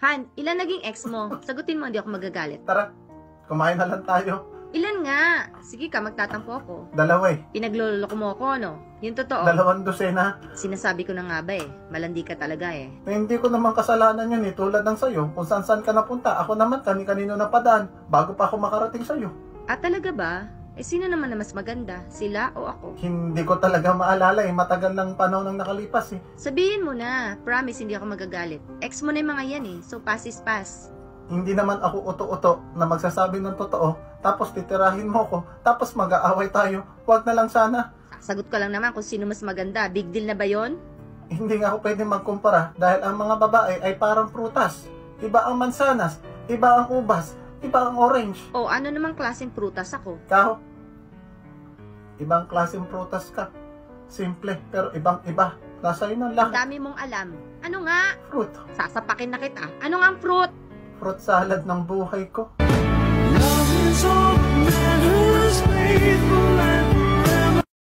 Han, ilan naging ex mo? Sagutin mo, hindi ako magagalit. Tara, kumain na lang tayo. Ilan nga? Sige ka, magtatampo ako. 2 eh. Pinagloloko mo ako, no? Yung totoo. 2 dosena. Sinasabi ko na nga ba eh. Malandi ka talaga eh. Eh, hindi ko naman kasalanan yun eh. Tulad ng sayo, kung saan ka napunta. Ako naman kani-kanino na padaan bago pa ako makarating sayo. Talaga ba? Eh, sino naman na mas maganda? Sila o ako? Hindi ko talaga maalala eh. Matagal ng panahon nang nakalipas eh. Sabihin mo na. Promise, hindi ako magagalit. Ex mo na yung mga yan eh. So, pass is pass. Hindi naman ako uto-uto na magsasabi ng totoo. Tapos titirahin mo ko. Tapos mag-aaway tayo. Huwag na lang sana. Sagot ko lang naman kung sino mas maganda. Big deal na ba yon? Hindi nga ako pwede magkumpara dahil ang mga babae ay parang prutas. Iba ang mansanas, iba ang ubas, iba ang orange. O, ano namang klaseng prutas ako? Kao, ibang klaseng prutas ka. Simple, pero ibang-iba. Nasa iyo ng Ang lahat. dami mong alam. Ano nga? Fruit. Sasapakin na kita. Ano nga ang fruit? Fruit salad ng buhay ko.